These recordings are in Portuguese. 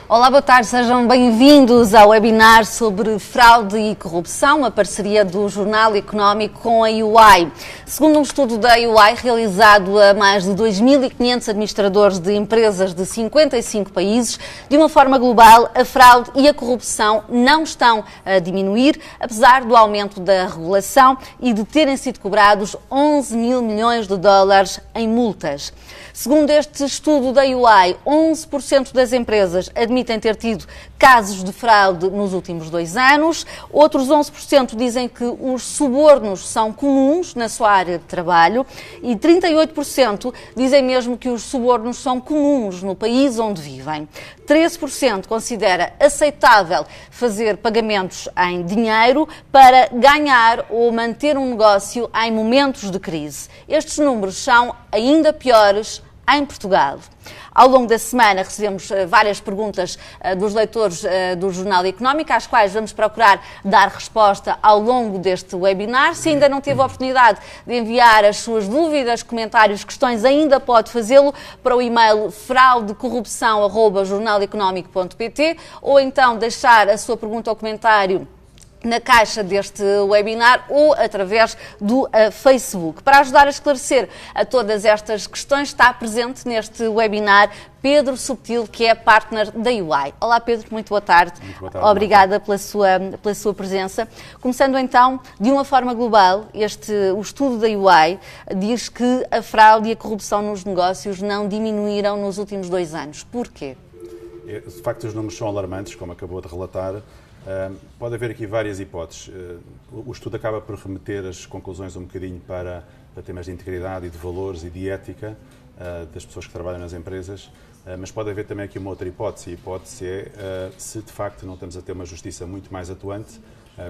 Olá, boa tarde, sejam bem-vindos ao webinar sobre fraude e corrupção, uma parceria do Jornal Económico com a EY. Segundo um estudo da EY realizado a mais de 2.500 administradores de empresas de 55 países, de uma forma global, a fraude e a corrupção não estão a diminuir, apesar do aumento da regulação e de terem sido cobrados 11 mil milhões de dólares em multas. Segundo este estudo da EY, 11% das empresas admitem ter tido casos de fraude nos últimos 2 anos. Outros 11% dizem que os subornos são comuns na sua área de trabalho e 38% dizem mesmo que os subornos são comuns no país onde vivem. 13% considera aceitável fazer pagamentos em dinheiro para ganhar ou manter um negócio em momentos de crise. Estes números são ainda piores em Portugal. Ao longo da semana recebemos várias perguntas dos leitores do Jornal Económico, às quais vamos procurar dar resposta ao longo deste webinar. Se ainda não teve a oportunidade de enviar as suas dúvidas, comentários, questões, ainda pode fazê-lo para o e-mail fraudecorrupção@jornaleconomico.pt ou então deixar a sua pergunta ou comentário na caixa deste webinar ou através do Facebook. Para ajudar a esclarecer a todas estas questões, está presente neste webinar Pedro Subtil, que é partner da EY. Olá Pedro, muito boa tarde. Muito boa tarde. Obrigada pela sua presença. Começando então, de uma forma global, o estudo da EY diz que a fraude e a corrupção nos negócios não diminuíram nos últimos 2 anos. Porquê? De facto, os números são alarmantes, como acabou de relatar. Pode haver aqui várias hipóteses. O estudo acaba por remeter as conclusões um bocadinho para temas de integridade e de valores e de ética das pessoas que trabalham nas empresas, mas pode haver também aqui uma outra hipótese. A hipótese é se de facto não estamos a ter uma justiça muito mais atuante,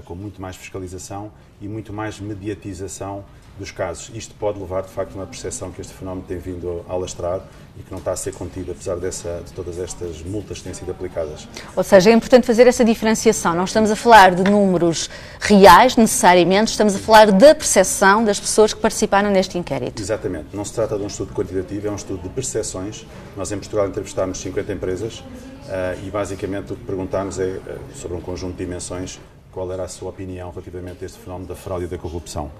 com muito mais fiscalização e muito mais mediatização dos casos. Isto pode levar, de facto, a uma percepção que este fenómeno tem vindo a alastrar e que não está a ser contido, apesar de todas estas multas que têm sido aplicadas. Ou seja, é importante fazer essa diferenciação. Não estamos a falar de números reais, necessariamente, estamos a falar da percepção das pessoas que participaram neste inquérito. Exatamente. Não se trata de um estudo quantitativo, é um estudo de percepções. Nós, em Portugal, entrevistámos 50 empresas e, basicamente, o que perguntámos é sobre um conjunto de dimensões. Qual era a sua opinião relativamente a este fenómeno da fraude e da corrupção?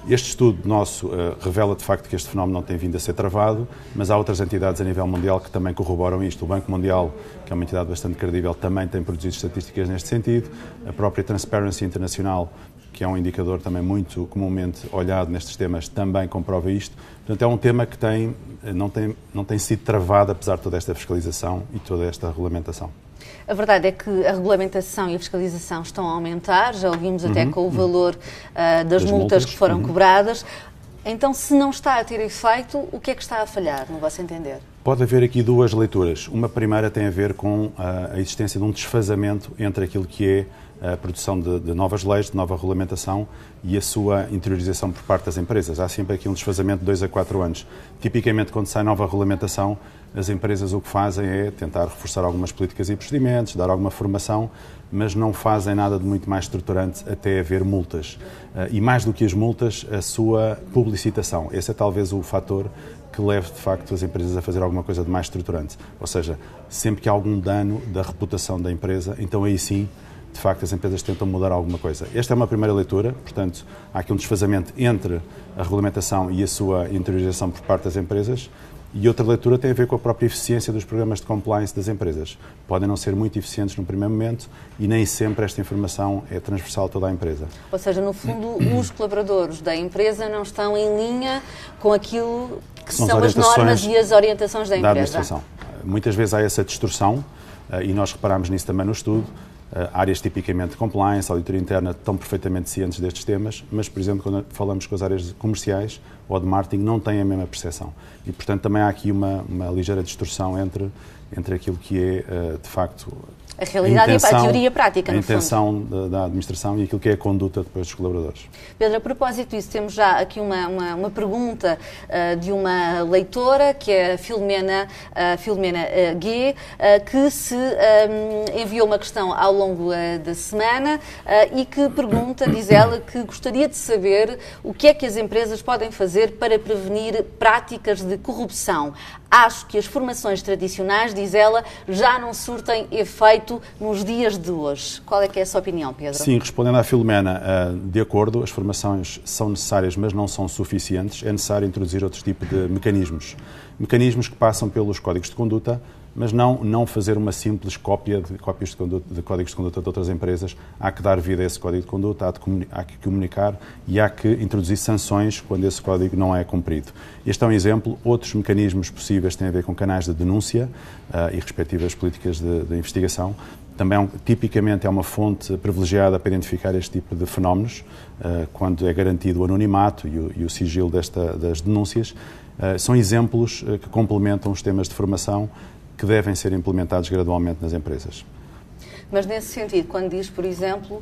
Este estudo nosso revela, de facto, que este fenómeno não tem vindo a ser travado, mas há outras entidades a nível mundial que também corroboram isto. O Banco Mundial, que é uma entidade bastante credível, também tem produzido estatísticas neste sentido. A própria Transparency International, que é um indicador também muito comumente olhado nestes temas, também comprova isto. Portanto, é um tema que não tem sido travado, apesar de toda esta fiscalização e toda esta regulamentação. A verdade é que a regulamentação e a fiscalização estão a aumentar, já ouvimos até com o valor das multas que foram cobradas. Então, se não está a ter efeito, o que é que está a falhar, no vosso entender? Pode haver aqui duas leituras. Uma primeira tem a ver com a existência de um desfazamento entre aquilo que é a produção de novas leis, de nova regulamentação e a sua interiorização por parte das empresas. Há sempre aqui um desfazamento de 2 a 4 anos. Tipicamente, quando sai nova regulamentação, as empresas o que fazem é tentar reforçar algumas políticas e procedimentos, dar alguma formação, mas não fazem nada de muito mais estruturante até haver multas. E mais do que as multas, a sua publicitação. Esse é talvez o fator que leve, de facto, as empresas a fazer alguma coisa de mais estruturante. Ou seja, sempre que há algum dano da reputação da empresa, então aí sim, de facto, as empresas tentam mudar alguma coisa. Esta é uma primeira leitura, portanto, há aqui um desfazamento entre a regulamentação e a sua interiorização por parte das empresas. E outra leitura tem a ver com a própria eficiência dos programas de compliance das empresas. Podem não ser muito eficientes no primeiro momento e nem sempre esta informação é transversal a toda a empresa. Ou seja, no fundo, os colaboradores da empresa não estão em linha com aquilo que são as normas e as orientações da empresa. Administração. Muitas vezes há essa distorção e nós reparámos nisso também no estudo. Áreas tipicamente de compliance, auditoria interna, estão perfeitamente cientes destes temas, mas, por exemplo, quando falamos com as áreas comerciais ou de marketing, não têm a mesma percepção. E, portanto, também há aqui uma ligeira distorção entre entre aquilo que é, de facto, a realidade e a teoria prática, no fundo. A intenção da administração e aquilo que é a conduta depois dos colaboradores. Pedro, a propósito disso, temos já aqui uma pergunta de uma leitora, que é a Filomena G, que se enviou uma questão ao longo da semana e que pergunta, diz ela, que gostaria de saber o que é que as empresas podem fazer para prevenir práticas de corrupção. Acho que as formações tradicionais, diz ela, já não surtem efeito nos dias de hoje. Qual é que é a sua opinião, Pedro? Sim, respondendo à Filomena, de acordo, as formações são necessárias, mas não são suficientes. É necessário introduzir outro tipo de mecanismos. Mecanismos que passam pelos códigos de conduta, mas não fazer uma simples cópias de códigos de conduta de outras empresas. Há que dar vida a esse código de conduta, há que comunicar e há que introduzir sanções quando esse código não é cumprido. Este é um exemplo. Outros mecanismos possíveis têm a ver com canais de denúncia e respectivas políticas de investigação. Também, tipicamente, é uma fonte privilegiada para identificar este tipo de fenómenos, quando é garantido o anonimato e o sigilo das denúncias. São exemplos que complementam os temas de formação que devem ser implementados gradualmente nas empresas. Mas nesse sentido, quando diz, por exemplo,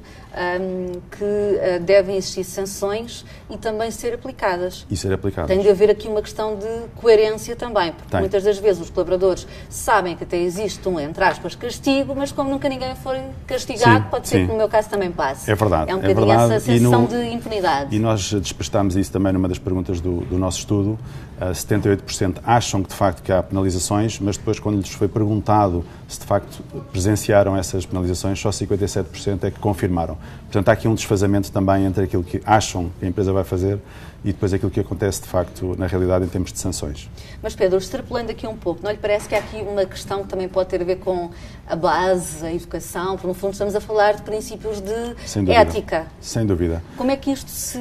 que devem existir sanções e também ser aplicadas. E ser aplicadas. Tem de haver aqui uma questão de coerência também, porque muitas das vezes os colaboradores sabem que até existe um, entre aspas, castigo, mas como nunca ninguém for castigado, pode ser que no meu caso também passe. É verdade. É um bocadinho essa sensação de impunidade. E nós despertámos isso também numa das perguntas do nosso estudo. 78% acham que de facto que há penalizações, mas depois quando lhes foi perguntado se de facto presenciaram essas penalizações, só 57% é que confirmaram. Portanto, há aqui um desfazamento também entre aquilo que acham que a empresa vai fazer e depois aquilo que acontece de facto na realidade em termos de sanções. Mas Pedro, extrapolando aqui um pouco, não lhe parece que há aqui uma questão que também pode ter a ver com a base, a educação, porque no fundo estamos a falar de princípios de ética. Sem dúvida. Como é que isto se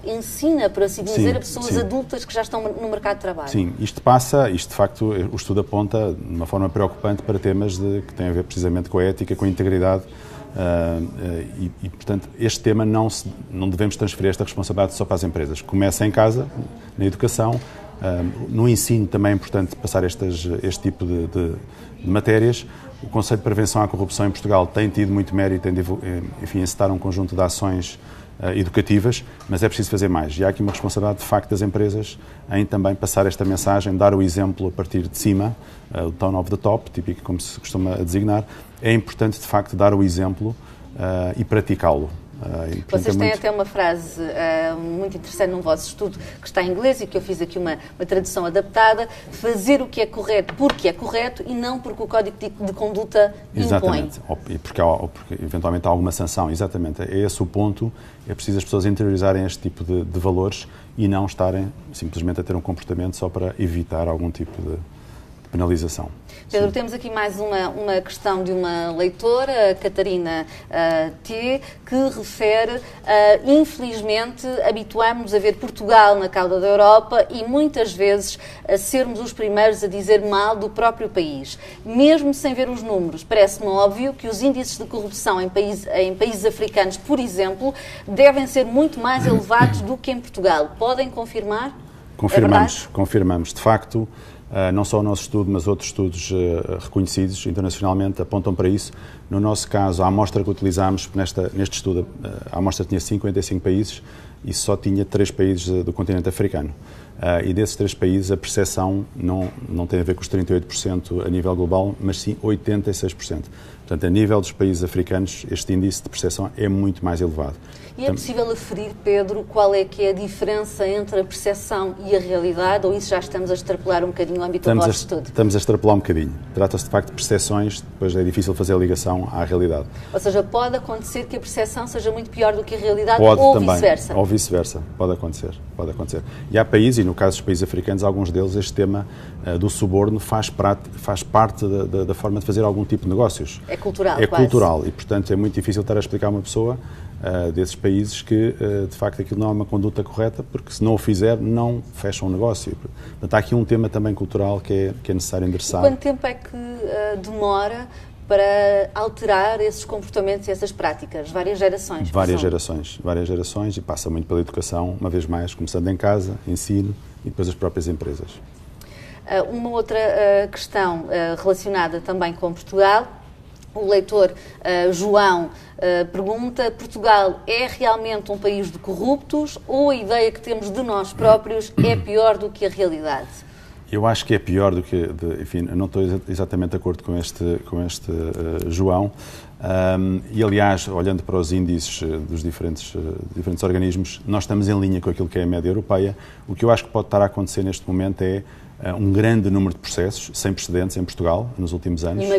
ensina, por assim dizer, a pessoas adultas que já estão no mercado de trabalho? Sim, isto de facto, o estudo aponta de uma forma preocupante para temas que têm a ver precisamente com a ética, com a integridade. E, portanto, este tema não devemos transferir esta responsabilidade só para as empresas. Começa em casa, na educação, no ensino também é importante passar este tipo de matérias. O Conselho de Prevenção à Corrupção em Portugal tem tido muito mérito em encetar um conjunto de ações educativas, mas é preciso fazer mais. E há aqui uma responsabilidade, de facto, das empresas em também passar esta mensagem, dar o exemplo a partir de cima, o tone of the top, típico como se costuma designar. É importante, de facto, dar o exemplo e praticá-lo. Vocês têm até uma frase muito interessante no vosso estudo, que está em inglês e que eu fiz aqui uma tradução adaptada: fazer o que é correto porque é correto e não porque o Código de Conduta impõe. Exatamente, e porque eventualmente há alguma sanção. Exatamente, é esse o ponto. É preciso as pessoas interiorizarem este tipo de valores e não estarem simplesmente a ter um comportamento só para evitar algum tipo de penalização. Pedro, temos aqui mais uma questão de uma leitora, Catarina T, que refere, infelizmente, habituamos-nos a ver Portugal na cauda da Europa e muitas vezes a sermos os primeiros a dizer mal do próprio país. Mesmo sem ver os números, parece-me óbvio que os índices de corrupção em países africanos, por exemplo, devem ser muito mais elevados do que em Portugal. Podem confirmar? Confirmamos. De facto, não só o nosso estudo, mas outros estudos reconhecidos internacionalmente apontam para isso. No nosso caso, a amostra que utilizámos neste estudo, a amostra tinha 55 países e só tinha 3 países do continente africano. E desses 3 países a percepção não tem a ver com os 38% a nível global, mas sim 86%. Portanto, a nível dos países africanos, este índice de percepção é muito mais elevado. E é possível aferir, Pedro, qual é que é a diferença entre a percepção e a realidade, ou isso já estamos a extrapolar um bocadinho o âmbito do vosso estudo? Estamos a extrapolar um bocadinho. Trata-se de facto de percepções, depois é difícil fazer a ligação à realidade. Ou seja, pode acontecer que a percepção seja muito pior do que a realidade, ou vice-versa? Ou vice-versa, pode acontecer. E há países, e no caso dos países africanos, alguns deles, este tema do suborno faz parte da forma de fazer algum tipo de negócios. É cultural, É cultural e, portanto, é muito difícil estar a explicar a uma pessoa desses países que, de facto, aquilo não é uma conduta correta, porque se não o fizer, não fecha um negócio. Portanto, há aqui um tema também cultural que é necessário endereçar. Quanto tempo é que demora para alterar esses comportamentos e essas práticas? Várias gerações? Várias gerações, e passa muito pela educação, uma vez mais, começando em casa, ensino e depois as próprias empresas. Uma outra questão relacionada também com Portugal, o leitor João pergunta: Portugal é realmente um país de corruptos ou a ideia que temos de nós próprios é pior do que a realidade? Eu acho que é pior do que... enfim, eu não estou exatamente de acordo com este João. E, aliás, olhando para os índices dos diferentes organismos, nós estamos em linha com aquilo que é a média europeia. O que eu acho que pode estar a acontecer neste momento é um grande número de processos, sem precedentes em Portugal, nos últimos anos. E uma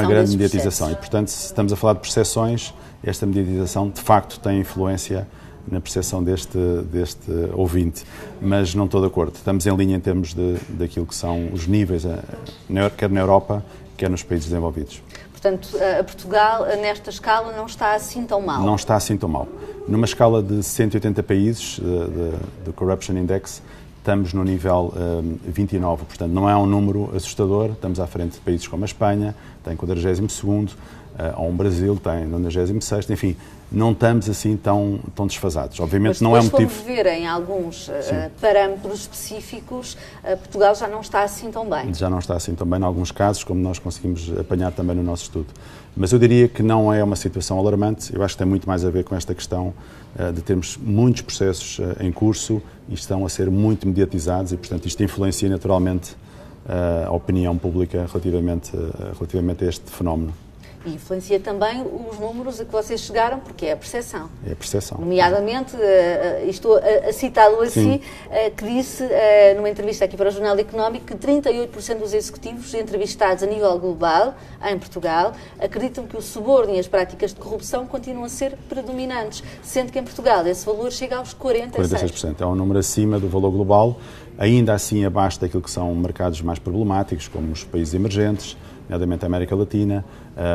grande mediatização. E, portanto, se estamos a falar de percepções, esta mediatização, de facto, tem influência na percepção deste ouvinte, mas não estou de acordo. Estamos em linha em termos daquilo que são os níveis, quer na Europa, quer nos países desenvolvidos. Portanto, a Portugal, nesta escala, não está assim tão mal? Não está assim tão mal. Numa escala de 180 países, do Corruption Index, estamos no nível 29, portanto não é um número assustador. Estamos à frente de países como a Espanha, tem 42º, ou o Brasil tem 96º, enfim, não estamos assim tão desfasados. Obviamente não é um motivo... Mas depois, ver em alguns parâmetros específicos, Portugal já não está assim tão bem. Já não está assim tão bem, em alguns casos, como nós conseguimos apanhar também no nosso estudo. Mas eu diria que não é uma situação alarmante. Eu acho que tem muito mais a ver com esta questão de termos muitos processos em curso e estão a ser muito mediatizados e, portanto, isto influencia naturalmente a opinião pública relativamente a este fenómeno. E influencia também os números a que vocês chegaram, porque é a percepção. É a percepção. Nomeadamente, estou a citá-lo assim, que disse numa entrevista aqui para o Jornal Económico que 38% dos executivos entrevistados a nível global, em Portugal, acreditam que o suborno e as práticas de corrupção continuam a ser predominantes, sendo que em Portugal esse valor chega aos 46%. 46%. É um número acima do valor global, ainda assim abaixo daquilo que são mercados mais problemáticos, como os países emergentes, nomeadamente a América Latina,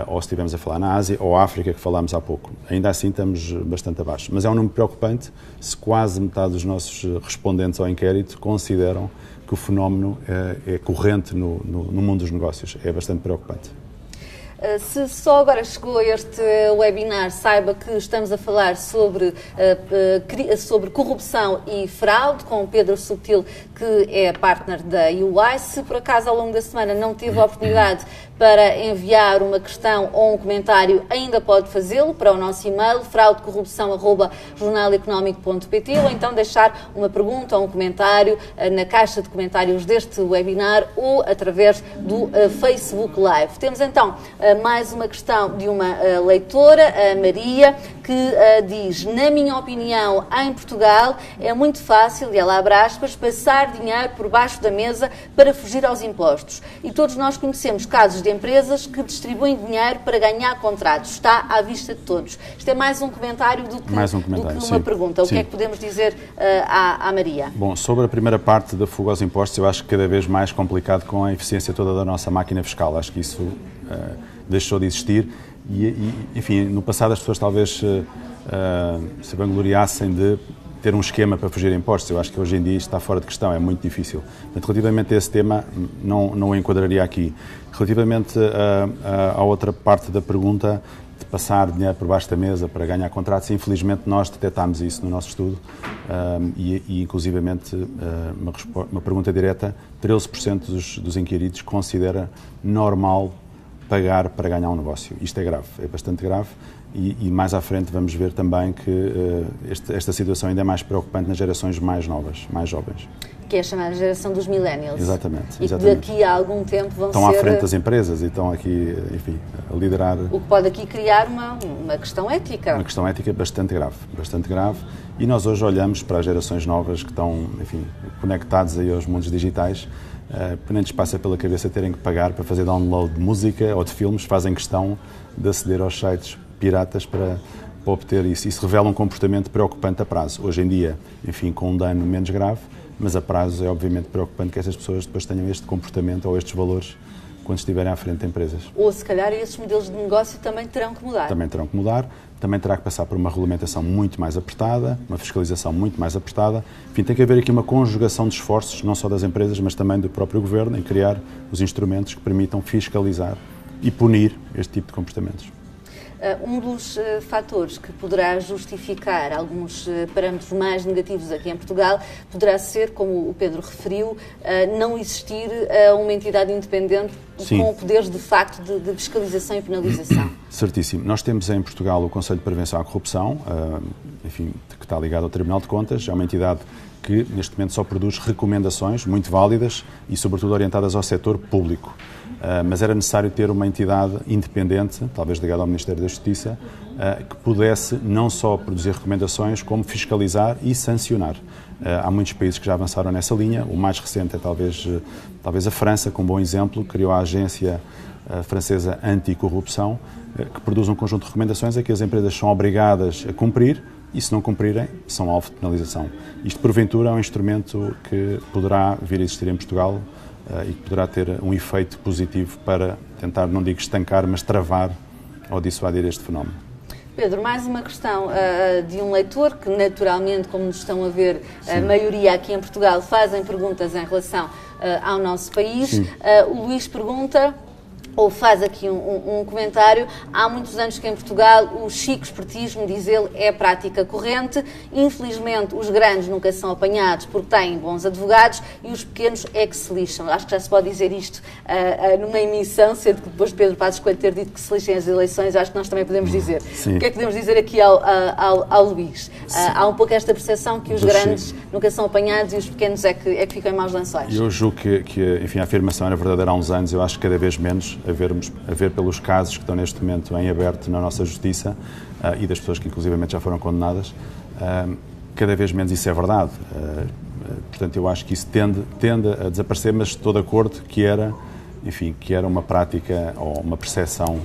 ou se estivermos a falar na Ásia, ou África, que falámos há pouco. Ainda assim estamos bastante abaixo. Mas é um número preocupante se quase metade dos nossos respondentes ao inquérito consideram que o fenómeno é corrente no mundo dos negócios. É bastante preocupante. Se só agora chegou a este webinar, saiba que estamos a falar sobre corrupção e fraude com o Pedro Subtil, que é partner da UI. Se por acaso ao longo da semana não teve a oportunidade para enviar uma questão ou um comentário, ainda pode fazê-lo para o nosso e-mail fraudecorrupção@jornaleconomico.pt ou então deixar uma pergunta ou um comentário na caixa de comentários deste webinar ou através do Facebook Live. Temos então mais uma questão de uma leitora, a Maria, que diz: na minha opinião, em Portugal é muito fácil, e ela abre aspas, passar dinheiro por baixo da mesa para fugir aos impostos. E todos nós conhecemos casos de empresas que distribuem dinheiro para ganhar contratos. Está à vista de todos. Isto é mais um comentário do que uma pergunta. O que é que podemos dizer à Maria? Bom, sobre a primeira parte da fuga aos impostos, eu acho que cada vez mais complicado com a eficiência toda da nossa máquina fiscal. Acho que isso deixou de existir e, enfim, no passado as pessoas talvez se vangloriassem de ter um esquema para fugir a impostos. Eu acho que hoje em dia isto está fora de questão, é muito difícil. Portanto, relativamente a esse tema, não o enquadraria aqui. Relativamente à outra parte da pergunta, de passar dinheiro por baixo da mesa para ganhar contratos, infelizmente nós detectámos isso no nosso estudo e inclusivamente, uma pergunta direta, 13% dos inquiridos considera normal pagar para ganhar um negócio. Isto é grave, é bastante grave. E mais à frente vamos ver também que esta situação ainda é mais preocupante nas gerações mais novas, mais jovens. Que é a chamada geração dos millennials. Exatamente. E que daqui a algum tempo estão à frente das empresas e estão aqui, enfim, a liderar. O que pode aqui criar uma questão ética. Uma questão ética bastante grave. E nós hoje olhamos para as gerações novas que estão, enfim, conectados aí aos mundos digitais, que nem lhes passa pela cabeça terem que pagar para fazer download de música ou de filmes, fazem questão de aceder aos sites piratas para obter isso. Isso revela um comportamento preocupante a prazo. Hoje em dia, enfim, com um dano menos grave, mas a prazo é obviamente preocupante que estas pessoas depois tenham este comportamento ou estes valores quando estiverem à frente de empresas. Ou se calhar esses modelos de negócio também terão que mudar. Também terão que mudar, também terá que passar por uma regulamentação muito mais apertada, uma fiscalização muito mais apertada. Enfim, tem que haver aqui uma conjugação de esforços, não só das empresas, mas também do próprio governo, em criar os instrumentos que permitam fiscalizar e punir este tipo de comportamentos. Um dos fatores que poderá justificar alguns parâmetros mais negativos aqui em Portugal poderá ser, como o Pedro referiu, não existir uma entidade independente Sim. com poderes de facto de fiscalização e penalização. Certíssimo. Nós temos em Portugal o Conselho de Prevenção à Corrupção, enfim, que está ligado ao Tribunal de Contas. É uma entidade que neste momento só produz recomendações muito válidas e sobretudo orientadas ao setor público. Mas era necessário ter uma entidade independente, talvez ligada ao Ministério da Justiça, que pudesse não só produzir recomendações, como fiscalizar e sancionar. Há muitos países que já avançaram nessa linha. O mais recente é talvez a França, com um bom exemplo, criou a Agência Francesa Anticorrupção, que produz um conjunto de recomendações a que as empresas são obrigadas a cumprir e, se não cumprirem, são alvo de penalização. Isto, porventura, é um instrumento que poderá vir a existir em Portugal e que poderá ter um efeito positivo para tentar, não digo estancar, mas travar ou dissuadir este fenómeno. Pedro, mais uma questão de um leitor que, naturalmente, como nos estão a ver, a maioria aqui em Portugal fazem perguntas em relação ao nosso país. O Luís pergunta, ou faz aqui um comentário: há muitos anos que em Portugal o chico espertismo, diz ele, é prática corrente. Infelizmente os grandes nunca são apanhados porque têm bons advogados e os pequenos é que se lixam. Acho que já se pode dizer isto numa emissão, sendo que depois Pedro Passos Coelho ter dito que se lixem as eleições, acho que nós também podemos dizer. Sim. O que é que podemos dizer aqui ao Luís? Há um pouco esta percepção que os grandes nunca são apanhados e os pequenos é que ficam em maus lençóis. Eu julgo que enfim, a afirmação era verdadeira há uns anos. Eu acho que cada vez menos, a ver pelos casos que estão neste momento em aberto na nossa justiça e das pessoas que inclusivamente já foram condenadas, cada vez menos isso é verdade. Portanto, eu acho que isso tende a desaparecer, mas estou de acordo que era uma prática ou uma percepção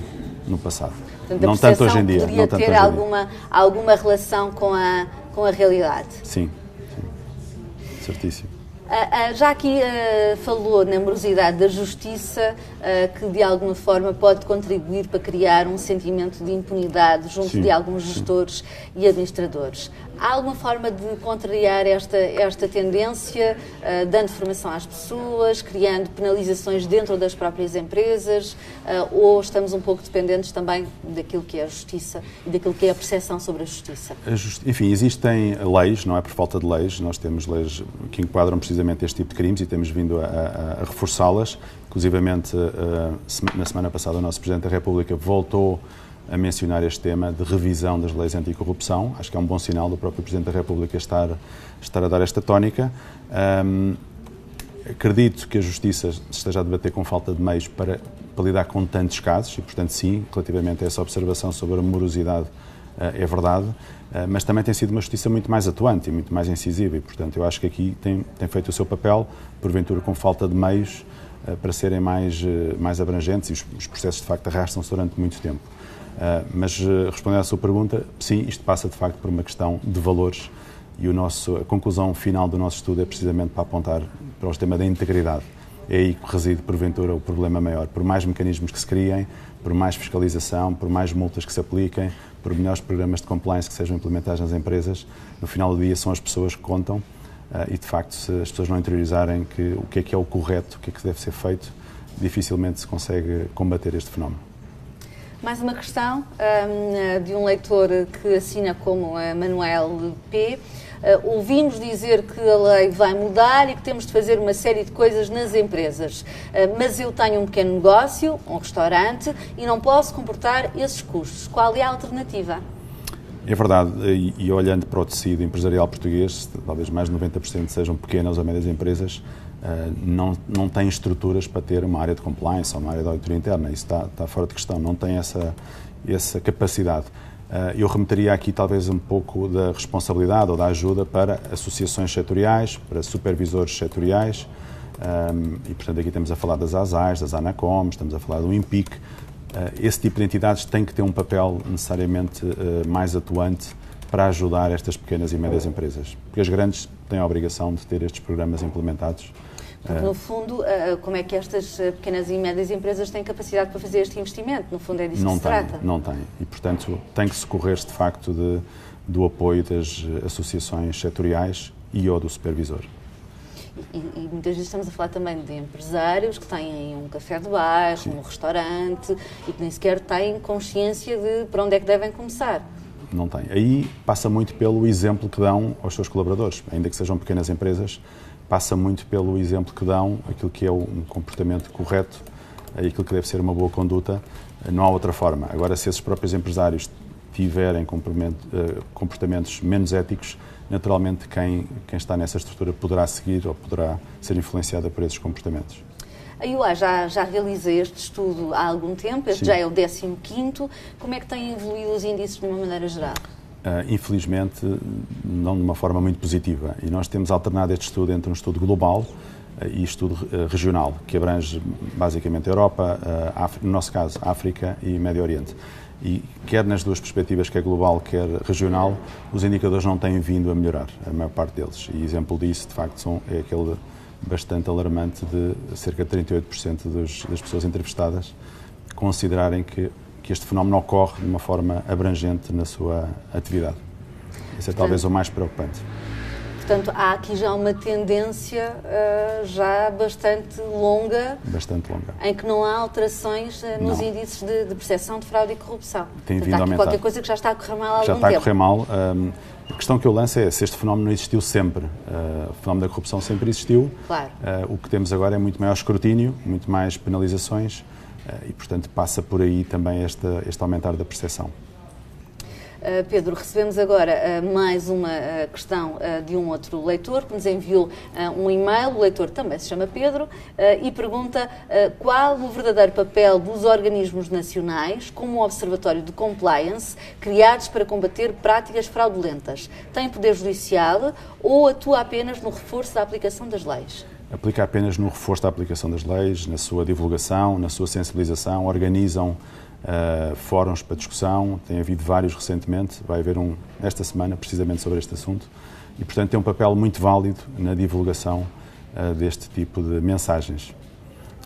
no passado. Portanto, não tanto hoje em dia. Poderia ter alguma relação com a realidade. Sim, certíssimo. Já aqui falou na morosidade da justiça, que de alguma forma pode contribuir para criar um sentimento de impunidade junto de alguns gestores e administradores. Há alguma forma de contrariar esta tendência, dando formação às pessoas, criando penalizações dentro das próprias empresas, ou estamos um pouco dependentes também daquilo que é a justiça e daquilo que é a percepção sobre a justiça? Enfim, existem leis, não é por falta de leis, nós temos leis que enquadram precisamente este tipo de crimes e temos vindo a reforçá-las. Inclusivamente, na semana passada, o nosso Presidente da República voltou a mencionar este tema de revisão das leis anticorrupção. Acho que é um bom sinal do próprio Presidente da República estar a dar esta tónica. Acredito que a Justiça esteja a debater com falta de meios para lidar com tantos casos e, portanto, sim, relativamente a essa observação sobre a morosidade, é verdade, mas também tem sido uma Justiça muito mais atuante e muito mais incisiva e, portanto, eu acho que aqui tem feito o seu papel, porventura com falta de meios para serem mais abrangentes e os processos, de facto, arrastam-se durante muito tempo. Mas, respondendo à sua pergunta, sim, isto passa, de facto, por uma questão de valores e a conclusão final do nosso estudo é precisamente para apontar para o tema da integridade. É aí que reside, porventura, o problema maior. Por mais mecanismos que se criem, por mais fiscalização, por mais multas que se apliquem, por melhores programas de compliance que sejam implementados nas empresas, no final do dia são as pessoas que contam e, de facto, se as pessoas não interiorizarem o que é o correto, o que é que deve ser feito, dificilmente se consegue combater este fenómeno. Mais uma questão de um leitor que assina como Manuel P. Ouvimos dizer que a lei vai mudar e que temos de fazer uma série de coisas nas empresas, mas eu tenho um pequeno negócio, um restaurante, e não posso comportar esses custos. Qual é a alternativa? É verdade, e olhando para o tecido empresarial português, talvez mais de 90% sejam pequenas ou médias empresas, não têm estruturas para ter uma área de compliance ou uma área de auditoria interna. Isso está fora de questão, não tem essa capacidade. Eu remeteria aqui talvez um pouco da responsabilidade ou da ajuda para associações setoriais, para supervisores setoriais, e portanto aqui estamos a falar das ASAIs, das ANACOM, estamos a falar do INPIC. Esse tipo de entidades tem que ter um papel necessariamente mais atuante para ajudar estas pequenas e médias empresas, porque as grandes têm a obrigação de ter estes programas implementados. Porque, no fundo, como é que estas pequenas e médias empresas têm capacidade para fazer este investimento? No fundo, é disso que se trata. Não tem. E, portanto, tem que se correr-se, de facto, do apoio das associações setoriais e ou do supervisor. E muitas vezes estamos a falar também de empresários que têm um café de bairro, um restaurante e que nem sequer têm consciência de para onde é que devem começar. Não tem. Aí passa muito pelo exemplo que dão aos seus colaboradores, ainda que sejam pequenas empresas, passa muito pelo exemplo que dão, aquilo que é um comportamento correto e aquilo que deve ser uma boa conduta, não há outra forma. Agora, se esses próprios empresários tiverem comportamentos menos éticos, naturalmente quem está nessa estrutura poderá seguir ou poderá ser influenciada por esses comportamentos. A UA já realiza este estudo há algum tempo, este já é o 15º. Como é que têm evoluído os índices de uma maneira geral? Infelizmente, não de uma forma muito positiva. E nós temos alternado este estudo entre um estudo global e estudo regional, que abrange basicamente a Europa, no nosso caso, África e Médio Oriente. E quer nas duas perspectivas, quer global, quer regional, os indicadores não têm vindo a melhorar, a maior parte deles. E exemplo disso, de facto, é aquele bastante alarmante de cerca de 38% das pessoas entrevistadas considerarem que este fenómeno ocorre de uma forma abrangente na sua atividade. Isso é talvez o mais preocupante. Portanto, há aqui já uma tendência já bastante longa, em que não há alterações nos índices de percepção de fraude e corrupção. Tem vindo a aumentar. Qualquer coisa que já está a correr mal há algum tempo. Já está a correr mal. A questão que eu lanço é se este fenómeno não existiu sempre. O fenómeno da corrupção sempre existiu. Claro. O que temos agora é muito maior escrutínio, muito mais penalizações e, portanto, passa por aí também este aumentar da percepção. Pedro, recebemos agora mais uma questão de um outro leitor que nos enviou um e-mail. O leitor também se chama Pedro e pergunta qual o verdadeiro papel dos organismos nacionais como o Observatório de Compliance criados para combater práticas fraudulentas. Tem poder judicial ou atua apenas no reforço da aplicação das leis? Aplica apenas no reforço da aplicação das leis, na sua divulgação, na sua sensibilização, organizam fóruns para discussão, tem havido vários recentemente, vai haver um esta semana precisamente sobre este assunto e, portanto, tem um papel muito válido na divulgação deste tipo de mensagens.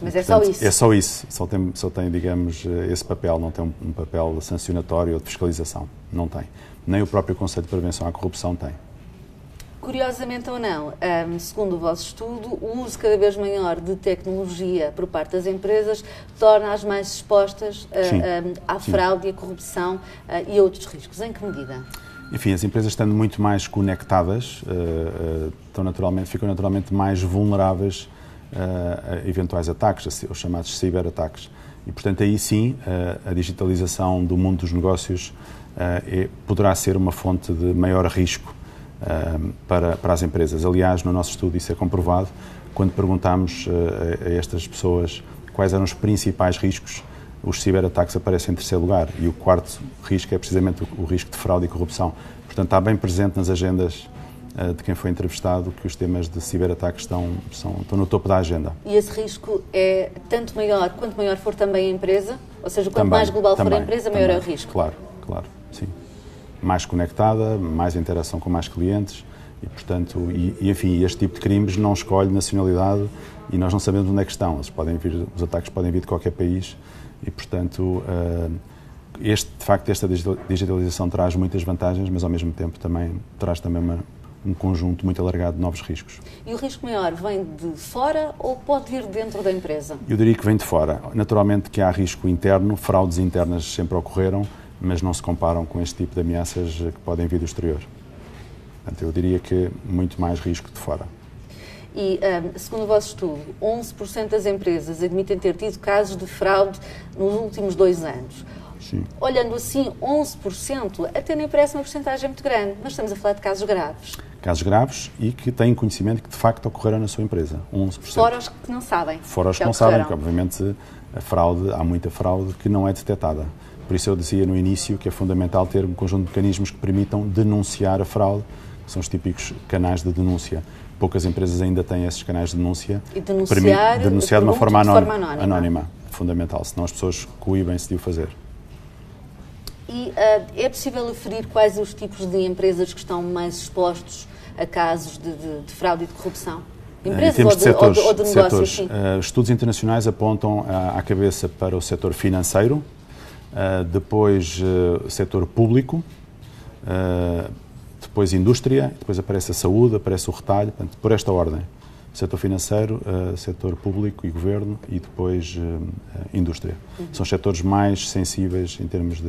Mas e, é portanto, só isso? É só isso, só tem, digamos, esse papel, não tem um papel sancionatório ou de fiscalização, não tem. Nem o próprio Conselho de Prevenção à Corrupção tem. Curiosamente ou não, segundo o vosso estudo, o uso cada vez maior de tecnologia por parte das empresas torna-as mais expostas à fraude e à corrupção e a outros riscos. Em que medida? Enfim, as empresas estando muito mais conectadas, ficam naturalmente mais vulneráveis a eventuais ataques, os chamados ciberataques. E, portanto, aí sim, a digitalização do mundo dos negócios poderá ser uma fonte de maior risco para as empresas. Aliás, no nosso estudo isso é comprovado. Quando perguntámos a estas pessoas quais eram os principais riscos, os ciberataques aparecem em terceiro lugar e o quarto risco é precisamente o risco de fraude e corrupção. Portanto, está bem presente nas agendas de quem foi entrevistado que os temas de ciberataques estão no topo da agenda. E esse risco é tanto maior quanto maior for também a empresa? Ou seja, quanto também, mais global for a empresa, maior é o risco? Claro, sim. Mais conectada, mais interação com mais clientes e, portanto, enfim, este tipo de crimes não escolhe nacionalidade e nós não sabemos onde é que estão. Os ataques podem vir de qualquer país e, portanto, de facto, esta digitalização traz muitas vantagens, mas ao mesmo tempo traz também um conjunto muito alargado de novos riscos. E o risco maior vem de fora ou pode vir dentro da empresa? Eu diria que vem de fora. Naturalmente que há risco interno, fraudes internas sempre ocorreram, mas não se comparam com este tipo de ameaças que podem vir do exterior. Portanto, eu diria que muito mais risco de fora. E, segundo o vosso estudo, 11% das empresas admitem ter tido casos de fraude nos últimos 2 anos. Sim. Olhando assim, 11% até nem parece uma porcentagem muito grande, mas estamos a falar de casos graves. Casos graves e que têm conhecimento que de facto ocorreram na sua empresa, 11%. Fora os que não sabem. Fora os que não sabem, porque obviamente há muita fraude que não é detectada. Por isso eu dizia no início que é fundamental ter um conjunto de mecanismos que permitam denunciar a fraude, que são os típicos canais de denúncia. Poucas empresas ainda têm esses canais de denúncia. E denunciar de uma forma anónima. Fundamental, senão as pessoas coíbem-se de o fazer. E é possível aferir quais os tipos de empresas que estão mais expostos a casos de fraude e de corrupção? Empresas ou de negócios? Estudos internacionais apontam à cabeça para o setor financeiro, depois setor público, depois indústria, depois aparece a saúde, aparece o retalho, portanto, por esta ordem. setor financeiro, setor público e governo e depois indústria. São os setores mais sensíveis em termos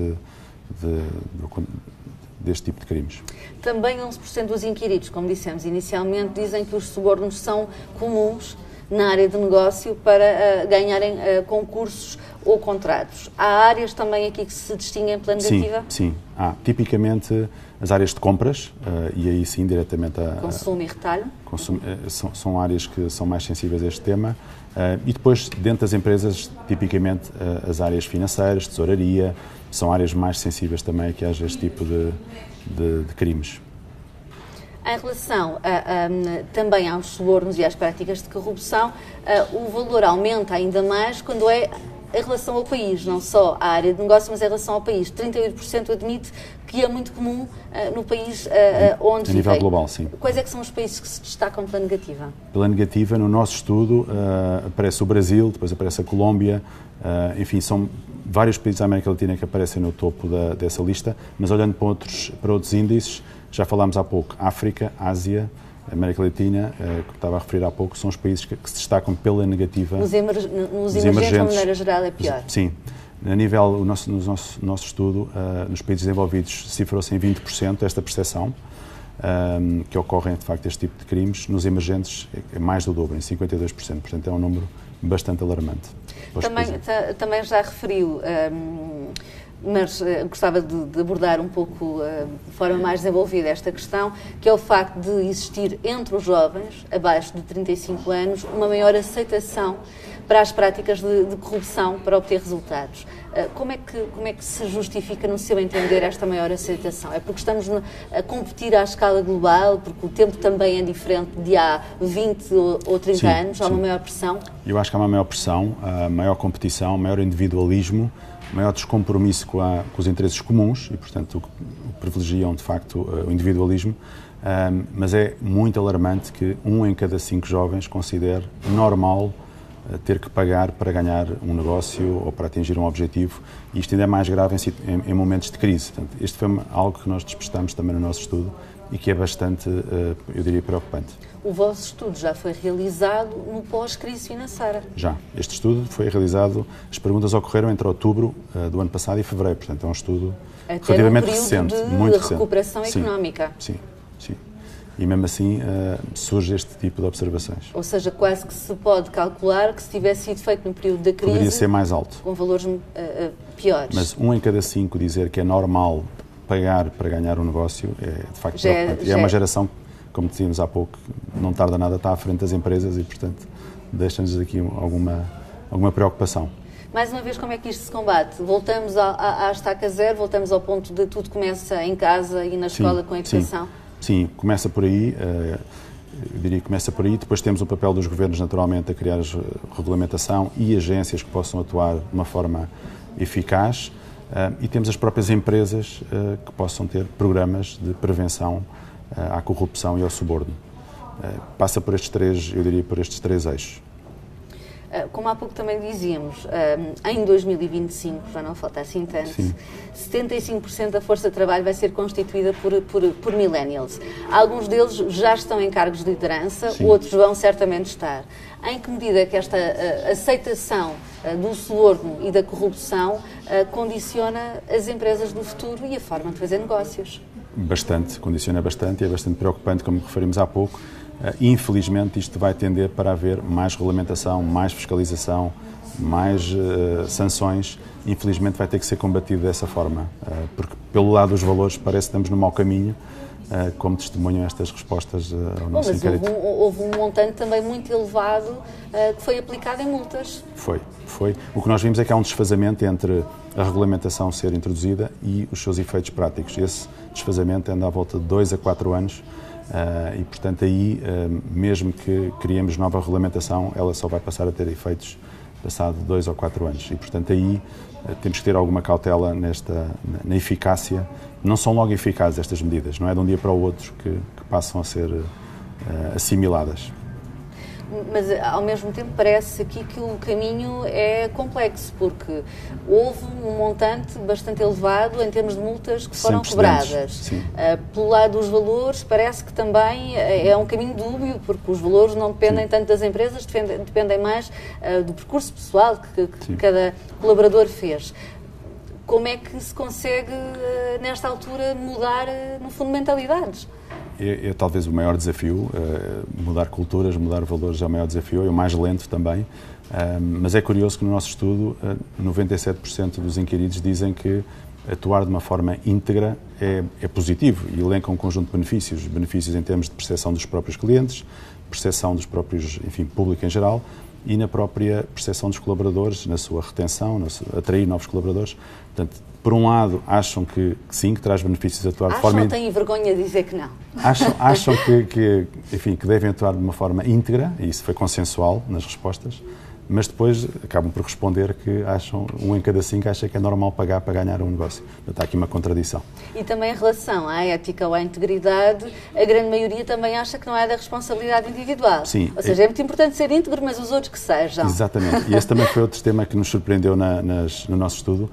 deste tipo de crimes. Também 11% dos inquiridos, como dissemos inicialmente, dizem que os subornos são comuns na área de negócio para ganharem concursos ou contratos. Há áreas também aqui que se distinguem pela negativa? Sim. Há tipicamente as áreas de compras, e aí sim diretamente a... Consumo e retalho? São áreas que são mais sensíveis a este tema. E depois, dentro das empresas, tipicamente as áreas financeiras, tesouraria, são áreas mais sensíveis também a que haja este tipo de crimes. Em relação também aos subornos e às práticas de corrupção, o valor aumenta ainda mais quando é em relação ao país, não só à área de negócio, mas em relação ao país. 38% admite que é muito comum no país onde vive. A nível global, sim. Quais é que são os países que se destacam pela negativa? Pela negativa, no nosso estudo, aparece o Brasil, depois aparece a Colômbia, enfim, são vários países da América Latina que aparecem no topo dessa lista, mas olhando para outros índices, já falámos há pouco, África, Ásia, América Latina, que estava a referir há pouco, são os países que se destacam pela negativa. Nos emergentes, de maneira geral, é pior. Sim. A nível, no nosso estudo, nos países desenvolvidos, cifrou-se em 20% esta percepção, que ocorrem, de facto, este tipo de crimes. Nos emergentes, é mais do dobro, em 52%. Portanto, é um número bastante alarmante. Também já referiu, mas gostava de abordar um pouco de forma mais desenvolvida esta questão, que é o facto de existir entre os jovens, abaixo de 35 anos, uma maior aceitação para as práticas de corrupção para obter resultados. Como é que se justifica, no seu entender, esta maior aceitação? É porque estamos a competir à escala global, porque o tempo também é diferente de há 20 ou 30 anos? Há uma maior pressão? Eu acho que há uma maior pressão, maior competição, maior individualismo, maior descompromisso com os interesses comuns e, portanto, privilegiam, de facto, o individualismo, mas é muito alarmante que 1 em cada 5 jovens considere normal ter que pagar para ganhar um negócio ou para atingir um objetivo, e isto ainda é mais grave em momentos de crise. Portanto, isto foi algo que nós despistamos também no nosso estudo e que é bastante, eu diria, preocupante. O vosso estudo já foi realizado no pós-crise financeira? Já. Este estudo foi realizado, as perguntas ocorreram entre outubro do ano passado e fevereiro, portanto é um estudo relativamente recente. Muito recente. Recuperação económica. Sim. E mesmo assim surge este tipo de observações. Ou seja, quase que se pode calcular que se tivesse sido feito no período da crise... Poderia ser mais alto. Com valores piores. Mas 1 em cada 5 dizer que é normal pagar para ganhar um negócio é, de facto, preocupante. É uma geração, como dizíamos há pouco, não tarda nada, está à frente das empresas e, portanto, deixa-nos aqui alguma preocupação. Mais uma vez, como é que isto se combate? Voltamos à estaca zero, voltamos ao ponto de tudo começa em casa e na escola com a educação? Sim, começa por aí, eu diria que começa por aí. Depois temos o papel dos governos, naturalmente, a criar regulamentação e agências que possam atuar de uma forma eficaz, e temos as próprias empresas que possam ter programas de prevenção à corrupção e ao suborno. Passa por estes três eixos. Como há pouco também dizíamos, em 2025, já não falta assim tanto, 75% da força de trabalho vai ser constituída por millennials. Alguns deles já estão em cargos de liderança, outros vão certamente estar. Em que medida é que esta aceitação do suborno e da corrupção condiciona as empresas do futuro e a forma de fazer negócios? Bastante, condiciona bastante e é bastante preocupante, como referimos há pouco. Infelizmente, isto vai tender para haver mais regulamentação, mais fiscalização, mais sanções. Infelizmente, vai ter que ser combatido dessa forma, porque, pelo lado dos valores, parece que estamos no mau caminho, como testemunham estas respostas ao nosso inquérito. Mas houve um montante também muito elevado que foi aplicado em multas. Foi. O que nós vimos é que há um desfazamento entre a regulamentação ser introduzida e os seus efeitos práticos. Esse desfazamento anda à volta de 2 a 4 anos. E, portanto, aí, mesmo que criemos nova regulamentação, ela só vai passar a ter efeitos passado 2 ou 4 anos. E, portanto, aí temos que ter alguma cautela na eficácia. Não são logo eficazes estas medidas, não é de um dia para o outro que passam a ser assimiladas. Mas, ao mesmo tempo, parece aqui que o caminho é complexo, porque houve um montante bastante elevado em termos de multas que foram cobradas. Pelo lado dos valores, parece que também é um caminho dúbio, porque os valores não dependem tanto das empresas, dependem mais do percurso pessoal que cada colaborador fez. Como é que se consegue, nesta altura, mudar, no fundo, mentalidades? É talvez o maior desafio, mudar culturas, mudar valores é o maior desafio, é o mais lento também, mas é curioso que no nosso estudo 97% dos inquiridos dizem que atuar de uma forma íntegra é positivo e elenca um conjunto de benefícios em termos de percepção dos próprios clientes, percepção dos próprios, enfim, público em geral, e na própria percepção dos colaboradores, na sua retenção, atrair novos colaboradores. Portanto, por um lado, acham que sim, que traz benefícios atuar de forma... Acham, têm vergonha de dizer que não. Acham que devem atuar de uma forma íntegra, e isso foi consensual nas respostas, mas depois acabam por responder que acham, 1 em cada 5 acha que é normal pagar para ganhar um negócio. Portanto, há aqui uma contradição. E também em relação à ética ou à integridade, a grande maioria também acha que não é da responsabilidade individual. Sim. Ou seja, é muito importante ser íntegro, mas os outros que sejam. Exatamente. E esse também foi outro tema que nos surpreendeu no nosso estudo,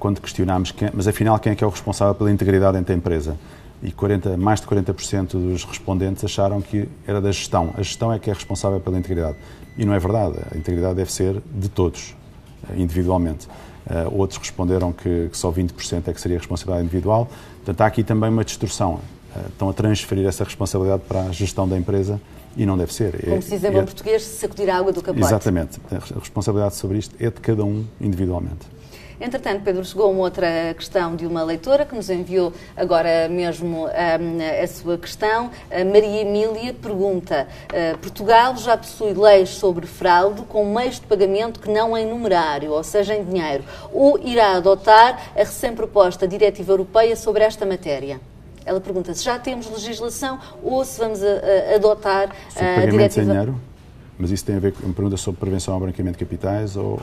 quando questionámos, mas afinal quem é que é o responsável pela integridade dentro da empresa? E mais de 40% dos respondentes acharam que era da gestão. A gestão é que é responsável pela integridade. E não é verdade. A integridade deve ser de todos, individualmente. Outros responderam que só 20% é que seria responsabilidade individual. Portanto, há aqui também uma distorção. Estão a transferir essa responsabilidade para a gestão da empresa e não deve ser. Como se diz em bom português, sacudir a água do capote. Exatamente. A responsabilidade sobre isto é de cada um individualmente. Entretanto, Pedro, chegou uma outra questão de uma leitora que nos enviou agora mesmo a sua questão. A Maria Emília pergunta: Portugal já possui leis sobre fraude com meios de pagamento que não em numerário, ou seja, em dinheiro, ou irá adotar a recém-proposta diretiva europeia sobre esta matéria? Ela pergunta se já temos legislação ou se vamos adotar a diretiva... em dinheiro? Mas isso tem a ver com uma pergunta sobre prevenção ao branqueamento de capitais ou...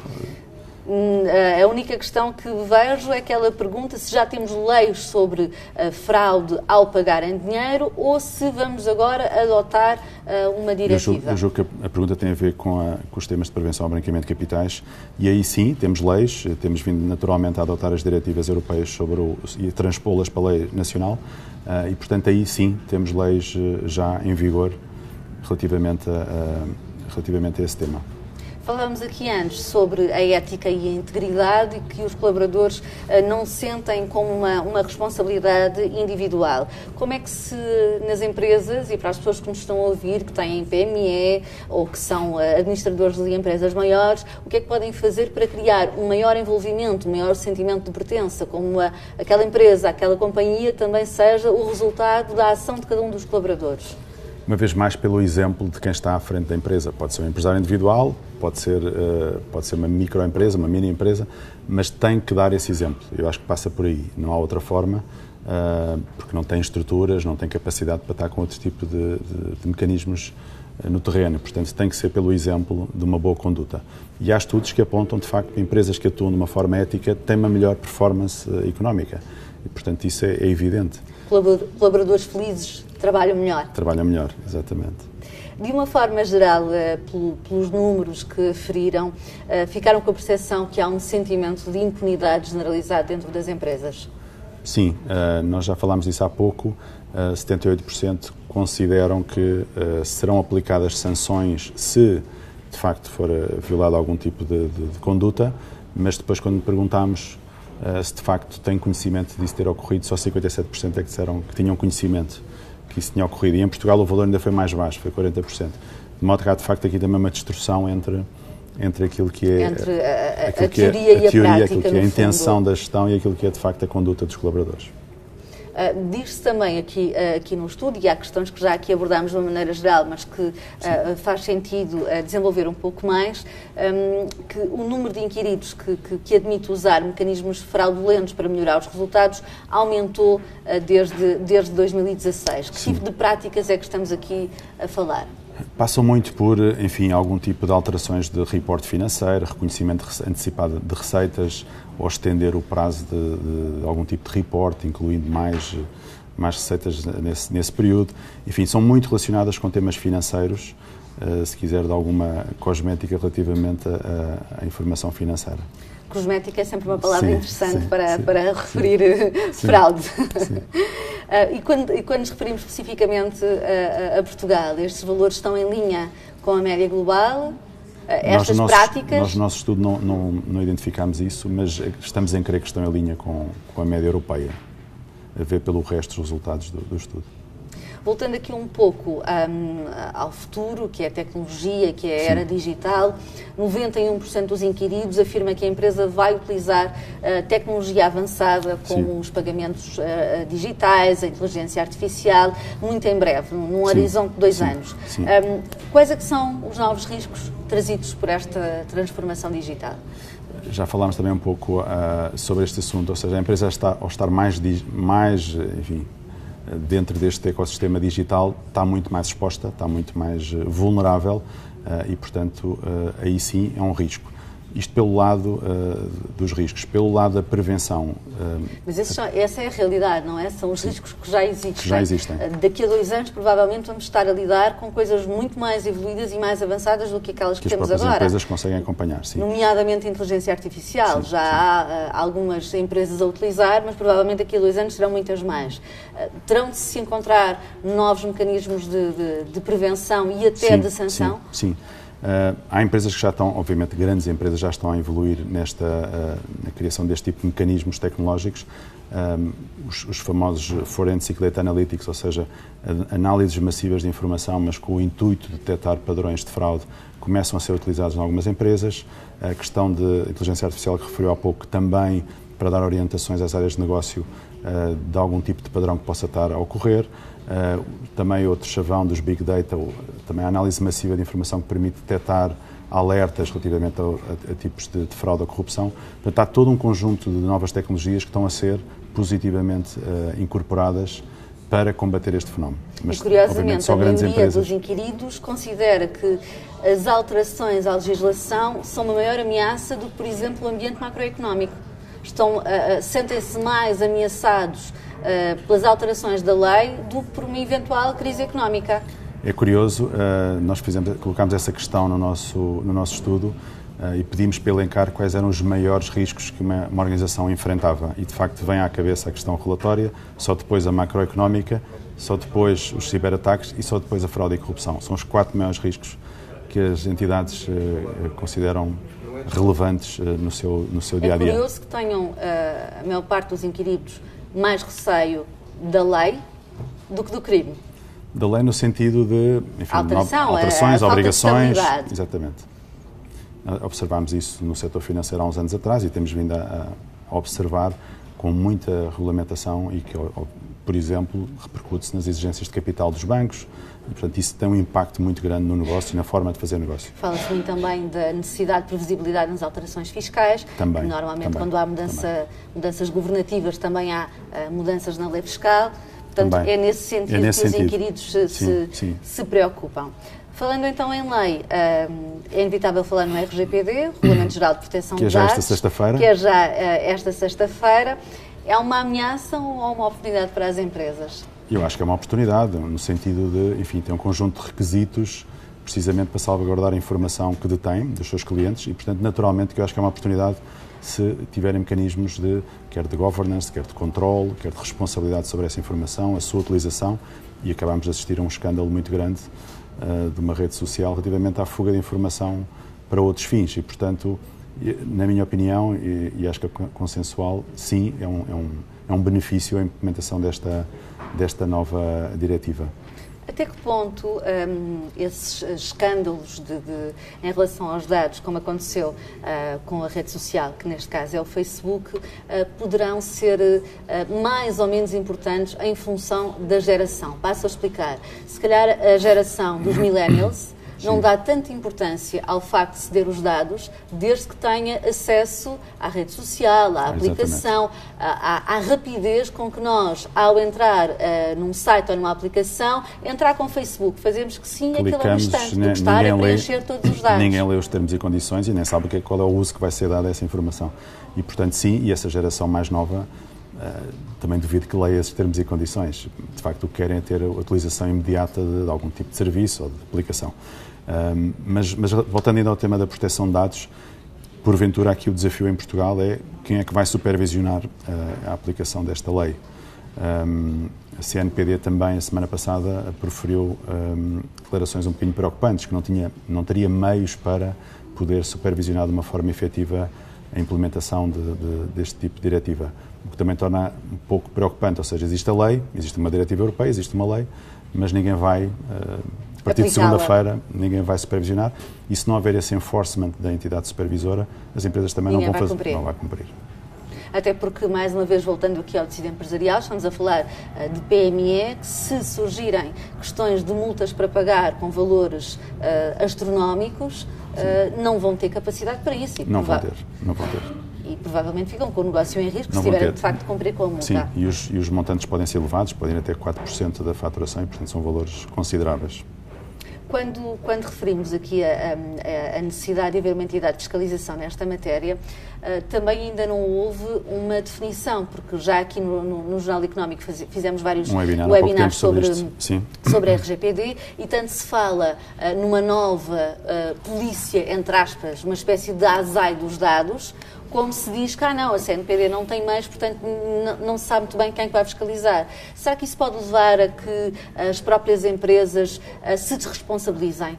A única questão que vejo é que ela pergunta se já temos leis sobre fraude ao pagar em dinheiro ou se vamos agora adotar uma diretiva. Eu julgo que a pergunta tem a ver com os temas de prevenção ao branqueamento de capitais e aí sim temos leis, temos vindo naturalmente a adotar as diretivas europeias e transpô-las para a lei nacional e portanto aí sim temos leis já em vigor relativamente a esse tema. Falávamos aqui antes sobre a ética e a integridade e que os colaboradores não sentem como uma responsabilidade individual. Como é que nas empresas e para as pessoas que nos estão a ouvir, que têm PME ou que são administradores de empresas maiores, o que é que podem fazer para criar um maior envolvimento, um maior sentimento de pertença, como aquela empresa, aquela companhia também seja o resultado da ação de cada um dos colaboradores? Uma vez mais pelo exemplo de quem está à frente da empresa. Pode ser um empresário individual, pode ser uma microempresa, uma mini empresa, mas tem que dar esse exemplo. Eu acho que passa por aí. Não há outra forma, porque não tem estruturas, não tem capacidade para estar com outro tipo de mecanismos no terreno. Portanto, tem que ser pelo exemplo de uma boa conduta. E há estudos que apontam, de facto, que empresas que atuam de uma forma ética têm uma melhor performance económica. E, portanto, isso é evidente. Colaboradores felizes trabalham melhor. Trabalham melhor, exatamente. De uma forma geral, pelos números que aferiram, ficaram com a percepção que há um sentimento de impunidade generalizado dentro das empresas? Sim, nós já falámos disso há pouco. 78% consideram que serão aplicadas sanções se, de facto, for violado algum tipo de conduta, mas depois, quando perguntámos se de facto têm conhecimento disso ter ocorrido, só 57% é que disseram que tinham conhecimento que isso tinha ocorrido. E em Portugal o valor ainda foi mais baixo, foi 40%. De modo que há, de facto, aqui também uma distorção entre aquilo que é a teoria e a prática, aquilo que é a intenção da gestão e aquilo que é, de facto, a conduta dos colaboradores. Diz-se também aqui no estudo, e há questões que já aqui abordámos de uma maneira geral, mas que faz sentido desenvolver um pouco mais, que o número de inquiridos que admite usar mecanismos fraudulentos para melhorar os resultados aumentou desde 2016. Que tipo de práticas é que estamos aqui a falar? Passam muito por, enfim, algum tipo de alterações de reporte financeiro, reconhecimento antecipado de receitas, ou estender o prazo de algum tipo de reporte, incluindo mais receitas nesse período. Enfim, são muito relacionadas com temas financeiros se quiser, de alguma cosmética relativamente à informação financeira. Cosmética é sempre uma palavra interessante para referir fraude. E quando nos referimos especificamente a Portugal, estes valores estão em linha com a média global? Estas práticas? Nós, no nosso estudo, não identificámos isso, mas estamos em crer que estão em linha com a média europeia, a ver pelo resto dos resultados do estudo. Voltando aqui um pouco ao futuro, que é a tecnologia, que é a era digital, 91% dos inquiridos afirma que a empresa vai utilizar tecnologia avançada, como os pagamentos digitais, a inteligência artificial, muito em breve, num horizonte de 2 anos. Quais é que são os novos riscos trazidos por esta transformação digital? Já falámos também um pouco sobre este assunto, ou seja, a empresa ao estar mais dentro deste ecossistema digital, está muito mais exposta, está muito mais vulnerável e, portanto, aí sim é um risco. Isto pelo lado dos riscos. Pelo lado da prevenção... Mas essa é a realidade, não é? São os riscos que já existem. Que já existem. Daqui a 2 anos, provavelmente, vamos estar a lidar com coisas muito mais evoluídas e mais avançadas do que aquelas que temos agora. As próprias empresas conseguem acompanhar, sim. Nomeadamente a inteligência artificial. Já há algumas empresas a utilizar, mas provavelmente daqui a 2 anos serão muitas mais. Terão de se encontrar novos mecanismos de prevenção e até de sanção? Sim. Há empresas que já estão, obviamente, grandes empresas já estão a evoluir na criação deste tipo de mecanismos tecnológicos. Os famosos Forensic Data Analytics, ou seja, análises massivas de informação, mas com o intuito de detectar padrões de fraude, começam a ser utilizados em algumas empresas. A questão de inteligência artificial que referiu há pouco também para dar orientações às áreas de negócio de algum tipo de padrão que possa estar a ocorrer. Também outro chavão dos Big Data, também a análise massiva de informação que permite detectar alertas relativamente a tipos de fraude ou corrupção. Portanto, há todo um conjunto de novas tecnologias que estão a ser positivamente incorporadas para combater este fenómeno. Mas, e curiosamente, a maioria dos inquiridos considera que as alterações à legislação são uma maior ameaça do que, por exemplo, o ambiente macroeconómico. Sentem-se mais ameaçados pelas alterações da lei do que por uma eventual crise económica. É curioso, nós colocámos essa questão no nosso estudo e pedimos para elencar quais eram os maiores riscos que uma organização enfrentava. E, de facto, vem à cabeça a questão regulatória, só depois a macroeconómica, só depois os ciberataques e só depois a fraude e corrupção. São os 4 maiores riscos que as entidades consideram relevantes no seu dia-a-dia. É curioso que tenham, a maior parte dos inquiridos, mais receio da lei do que do crime. Da lei no sentido de, enfim, alterações, obrigações. Exatamente. Observámos isso no setor financeiro há uns anos atrás e temos vindo a observar com muita regulamentação e que, por exemplo, repercute-se nas exigências de capital dos bancos e, portanto, isso tem um impacto muito grande no negócio e na forma de fazer negócio. Fala-se muito também da necessidade de previsibilidade nas alterações fiscais. Também. Normalmente, quando há mudanças governativas, também há mudanças na lei fiscal. Portanto, também. É nesse sentido que os inquiridos se preocupam. Falando então em lei, é inevitável falar no RGPD, Regulamento Geral de Proteção de Dados. Que é já esta sexta-feira. Que é já esta sexta-feira. É uma ameaça ou uma oportunidade para as empresas? Eu acho que é uma oportunidade, no sentido de, enfim, tem um conjunto de requisitos precisamente para salvaguardar a informação que detém dos seus clientes e, portanto, naturalmente, que eu acho que é uma oportunidade se tiverem mecanismos quer de governance, quer de controle, quer de responsabilidade sobre essa informação, a sua utilização, e acabámos de assistir a um escândalo muito grande de uma rede social relativamente à fuga de informação para outros fins e, portanto, na minha opinião, e acho que é consensual, sim, é um benefício a implementação desta nova diretiva. Até que ponto esses escândalos em relação aos dados, como aconteceu com a rede social, que neste caso é o Facebook, poderão ser mais ou menos importantes em função da geração? Passo a explicar. Se calhar a geração dos millennials não dá tanta importância ao facto de ceder os dados, desde que tenha acesso à rede social, à aplicação, à rapidez com que nós, ao entrar num site ou numa aplicação, entrar com o Facebook, fazemos que sim, aquilo é um instante, do que estar a preencher todos os dados. Ninguém lê os termos e condições e nem sabe qual é o uso que vai ser dado a essa informação. E, portanto, sim, e essa geração mais nova também duvido que leia esses termos e condições. De facto, o que querem é ter a utilização imediata de algum tipo de serviço ou de aplicação. Mas voltando ainda ao tema da proteção de dados, porventura aqui o desafio em Portugal é quem é que vai supervisionar a aplicação desta lei. A CNPD também, a semana passada, proferiu declarações um bocadinho preocupantes, que não teria meios para poder supervisionar de uma forma efetiva a implementação deste tipo de diretiva, o que também torna um pouco preocupante, ou seja, existe a lei, existe uma diretiva europeia, existe uma lei, mas ninguém vai, a partir de segunda-feira, ninguém vai supervisionar, e se não houver esse enforcement da entidade supervisora, as empresas também não vão cumprir. Até porque, mais uma vez, voltando aqui ao tecido empresarial, estamos a falar de PME, que se surgirem questões de multas para pagar com valores astronómicos, não vão ter capacidade para isso. Não vão ter. E provavelmente ficam com o negócio em risco se tiverem, de facto, de cumprir com a multa. Sim, e os montantes podem ser elevados, podem ir até 4% da faturação e, portanto, são valores consideráveis. Quando referimos aqui a necessidade de haver uma entidade de fiscalização nesta matéria, também ainda não houve uma definição, porque já aqui no Jornal Económico fizemos vários webinars sobre a RGPD e tanto se fala numa nova polícia, entre aspas, uma espécie de ASAI dos dados, como se diz que, não, a CNPD não tem meios, portanto não se sabe muito bem quem é que vai fiscalizar. Será que isso pode levar a que as próprias empresas se desresponsabilizem?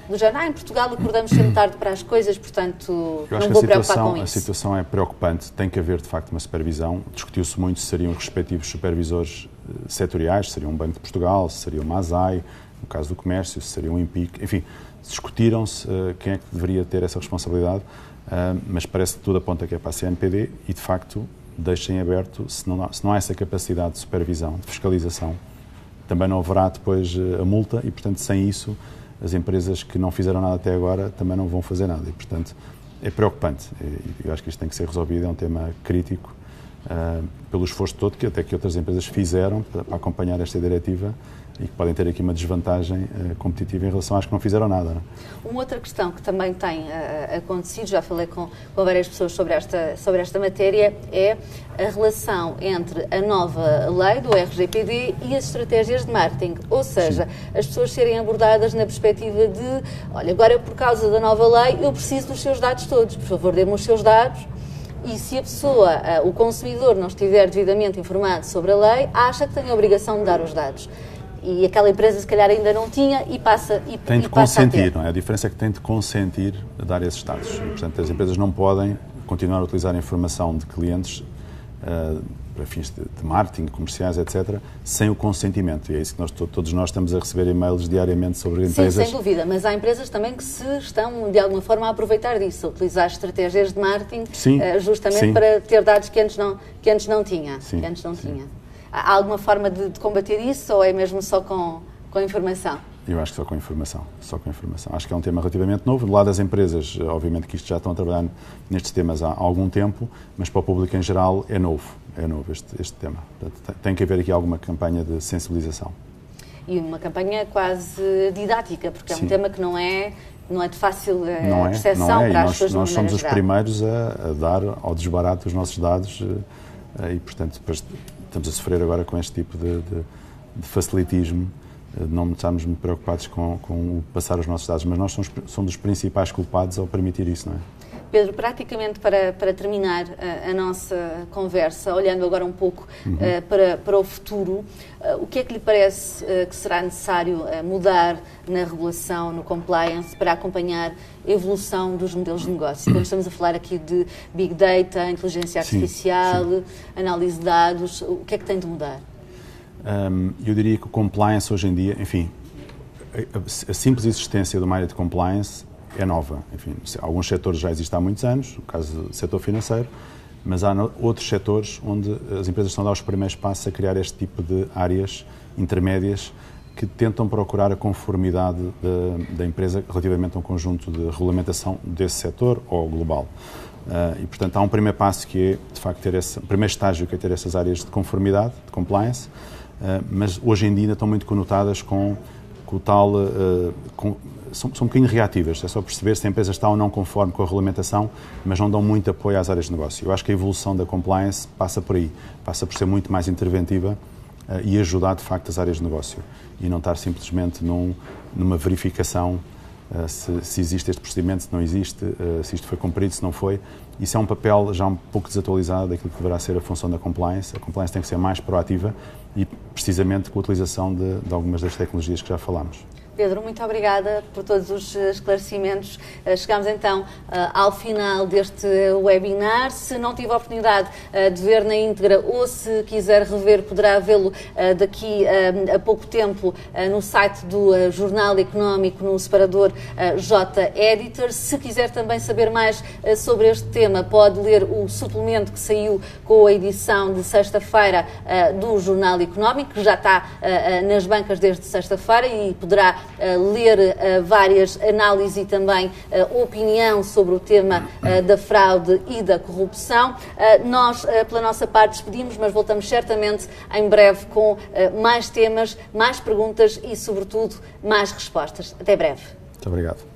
Do género, em Portugal acordamos sempre tarde para as coisas, portanto não vou preocupar com isso. A situação é preocupante, tem que haver de facto uma supervisão. Discutiu-se muito se seriam os respectivos supervisores setoriais, se seria um Banco de Portugal, se seria uma ASAI, no caso do comércio, se seria um IMPIC, enfim, discutiram-se quem é que deveria ter essa responsabilidade. Mas parece que tudo aponta que é para a CNPD e, de facto, deixem aberto, se não há essa capacidade de supervisão, de fiscalização, também não haverá depois a multa e, portanto, sem isso, as empresas que não fizeram nada até agora também não vão fazer nada e, portanto, é preocupante. Eu acho que isto tem que ser resolvido, é um tema crítico, pelo esforço todo que até que outras empresas fizeram para acompanhar esta diretiva e que podem ter aqui uma desvantagem competitiva em relação às que não fizeram nada. Não? Uma outra questão que também tem acontecido, já falei com várias pessoas sobre esta matéria, é a relação entre a nova lei do RGPD e as estratégias de marketing. Ou seja, as pessoas serem abordadas na perspectiva de, olha, agora por causa da nova lei eu preciso dos seus dados todos, por favor, dê-me os seus dados. E se a pessoa, o consumidor, não estiver devidamente informado sobre a lei, acha que tem a obrigação de dar os dados. E aquela empresa, se calhar, ainda não tinha e passa a ter. Tem de consentir, não é? A diferença é que tem de consentir a dar esses dados. E, portanto, as empresas não podem continuar a utilizar a informação de clientes para fins de marketing, comerciais, etc., sem o consentimento. E é isso que todos nós estamos a receber e-mails diariamente sobre empresas. Sim, sem dúvida, mas há empresas também que se estão, de alguma forma, a aproveitar disso, a utilizar estratégias de marketing justamente para ter dados que antes não tinha. Há alguma forma de combater isso ou é mesmo só com informação? Eu acho que só com informação. Acho que é um tema relativamente novo. Do lado das empresas, obviamente que isto já estão a trabalhar nestes temas há algum tempo, mas para o público em geral é novo este tema. Portanto, tem que haver aqui alguma campanha de sensibilização. E uma campanha quase didática, porque é um tema que não é de fácil percepção para as pessoas. Nós somos os primeiros a dar ao desbarato os nossos dados e, portanto, depois estamos a sofrer agora com este tipo de facilitismo, de não estarmos muito preocupados com o passar os nossos dados, mas nós somos os principais culpados ao permitir isso, não é? Pedro, praticamente para terminar a nossa conversa, olhando agora um pouco para o futuro, o que é que lhe parece que será necessário mudar na regulação, no compliance, para acompanhar a evolução dos modelos de negócio? Quando estamos a falar aqui de Big Data, inteligência artificial, análise de dados, o que é que tem de mudar? Eu diria que o compliance hoje em dia, enfim, a simples existência de uma área de compliance é nova. Enfim, alguns setores já existem há muitos anos, no caso do setor financeiro, mas há outros setores onde as empresas estão a dar os primeiros passos a criar este tipo de áreas intermédias que tentam procurar a conformidade da empresa relativamente a um conjunto de regulamentação desse setor ou global. E, portanto, há um primeiro passo que é, de facto, um primeiro estágio que é ter essas áreas de conformidade, de compliance, mas hoje em dia ainda estão muito conotadas com o tal são um bocadinho reativas. É só perceber se a empresa está ou não conforme com a regulamentação, mas não dão muito apoio às áreas de negócio. Eu acho que a evolução da compliance passa por aí, passa por ser muito mais interventiva e ajudar, de facto, as áreas de negócio. E não estar simplesmente numa verificação se existe este procedimento, se não existe, se isto foi cumprido, se não foi. Isso é um papel já um pouco desatualizado daquilo que deverá ser a função da compliance. A compliance tem que ser mais proativa e precisamente com a utilização de algumas das tecnologias que já falámos. Pedro, muito obrigada por todos os esclarecimentos. Chegamos então ao final deste webinar. Se não tive a oportunidade de ver na íntegra ou se quiser rever, poderá vê-lo daqui a pouco tempo no site do Jornal Económico, no separador J-Editor. Se quiser também saber mais sobre este tema, pode ler o suplemento que saiu com a edição de sexta-feira do Jornal Económico, que já está nas bancas desde sexta-feira e poderá ler várias análises e também opinião sobre o tema da fraude e da corrupção. Nós, pela nossa parte, despedimos, mas voltamos certamente em breve com mais temas, mais perguntas e, sobretudo, mais respostas. Até breve. Muito obrigado.